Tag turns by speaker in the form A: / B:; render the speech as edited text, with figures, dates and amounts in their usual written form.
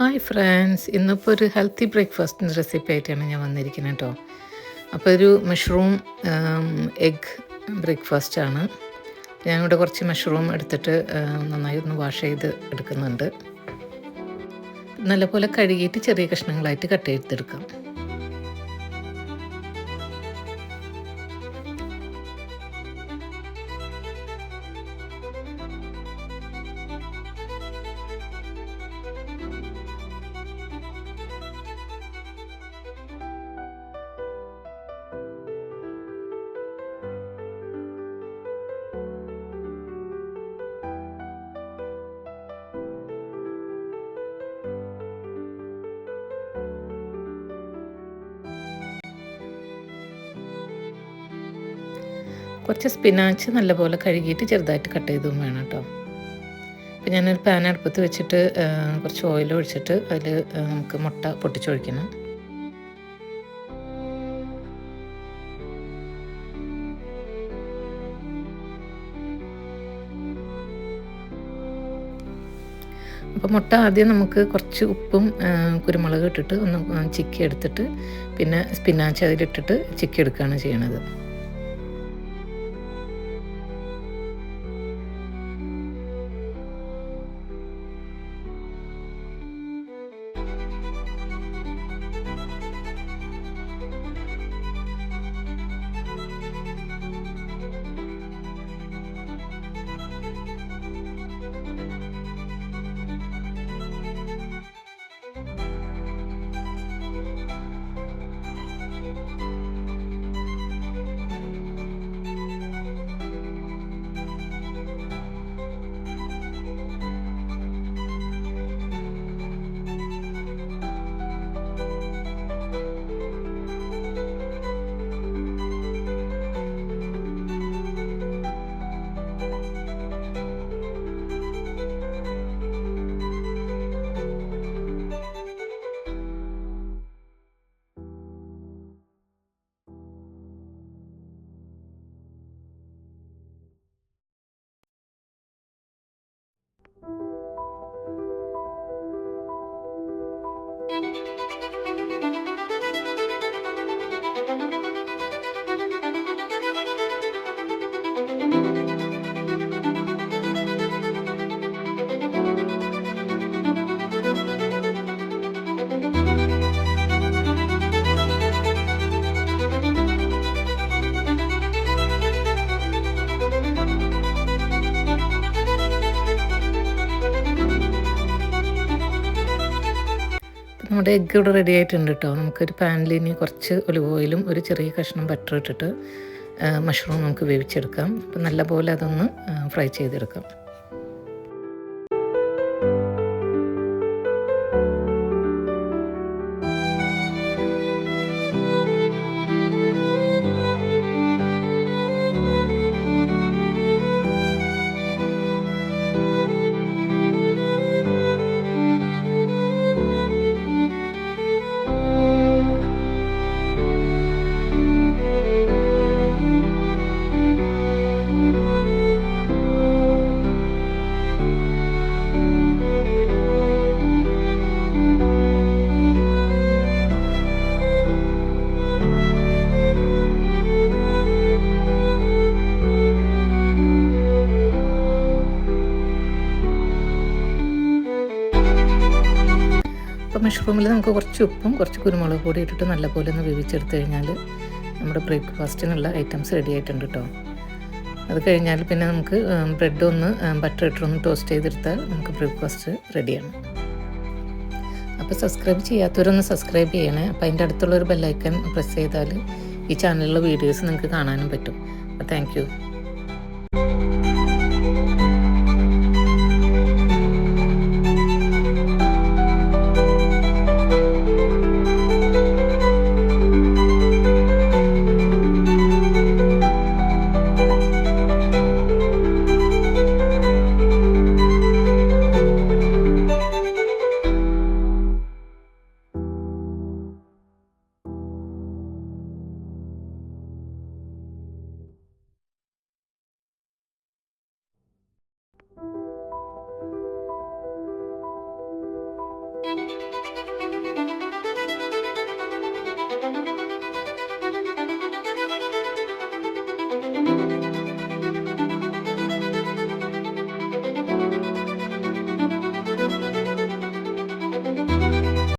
A: Hi friends, ഇന്നിപ്പോൾ ഒരു healthy ബ്രേക്ക്ഫാസ്റ്റിൻ്റെ recipe ആയിട്ടാണ് ഞാൻ വന്നിരിക്കുന്നത് കേട്ടോ. അപ്പോൾ ഒരു മഷ്റൂം എഗ് ബ്രേക്ക്ഫാസ്റ്റാണ്. ഞാനിവിടെ കുറച്ച് മഷ്റൂം എടുത്തിട്ട് നന്നായി ഒന്ന് വാഷ് ചെയ്ത് എടുക്കുന്നുണ്ട്. നല്ലപോലെ കഴുകിയിട്ട് ചെറിയ കഷ്ണങ്ങളായിട്ട് കട്ട് ചെയ്തെടുക്കാം. കുറച്ച് സ്പിനാച്ച് നല്ലപോലെ കഴുകിയിട്ട് ചെറുതായിട്ട് കട്ട് ചെയ്തും വേണം കേട്ടോ. അപ്പോൾ ഞാനൊരു പാൻ അടുപ്പത്ത് വെച്ചിട്ട് കുറച്ച് ഓയിൽ ഒഴിച്ചിട്ട് അതിൽ നമുക്ക് മുട്ട പൊട്ടിച്ചൊഴിക്കണം. അപ്പോൾ മുട്ട ആദ്യം നമുക്ക് കുറച്ച് ഉപ്പും കുരുമുളക് ഇട്ടിട്ട് ഒന്ന് ചിക്കി എടുത്തിട്ട് പിന്നെ സ്പിനാച്ച് അതിലിട്ടിട്ട് ചിക്കി എടുക്കുകയാണ് ചെയ്യണത്. നമ്മുടെ എഗ്ഗ് ഇവിടെ റെഡി ആയിട്ടുണ്ട് കേട്ടോ. നമുക്കൊരു പാനിൽ ഇനി കുറച്ച് ഒലിവ് ഓയിലും ഒരു ചെറിയ കഷ്ണം ബട്ടർ ഇട്ടിട്ട് മഷ്റൂം നമുക്ക് വേവിച്ചെടുക്കാം. അപ്പം നല്ലപോലെ അതൊന്ന് ഫ്രൈ ചെയ്തെടുക്കാം. അപ്പോൾ മഷ്റൂമിൽ നമുക്ക് കുറച്ച് ഉപ്പും കുറച്ച് കുരുമുളക് പൊടി ഇട്ടിട്ട് നല്ലപോലെ ഒന്ന് വേവിച്ചെടുത്ത് കഴിഞ്ഞാൽ നമ്മുടെ ബ്രേക്ക്ഫാസ്റ്റിനുള്ള ഐറ്റംസ് റെഡി ആയിട്ടുണ്ട് കേട്ടോ. അത് കഴിഞ്ഞാൽ പിന്നെ നമുക്ക് ബ്രെഡ് ഒന്ന് ബട്ടർ ഇട്ടൊന്ന് ടോസ്റ്റ് ചെയ്തെടുത്താൽ നമുക്ക് ബ്രേക്ക്ഫാസ്റ്റ് റെഡിയാണ്. അപ്പോൾ സബ്സ്ക്രൈബ് ചെയ്യാത്തവരൊന്ന് സബ്സ്ക്രൈബ് ചെയ്യണേ. അപ്പോൾ അതിൻ്റെ അടുത്തുള്ളൊരു ബെല്ലൈക്കൺ പ്രസ് ചെയ്താൽ ഈ ചാനലിലെ വീഡിയോസ് നിങ്ങൾക്ക് കാണാനും പറ്റും. അപ്പോൾ താങ്ക്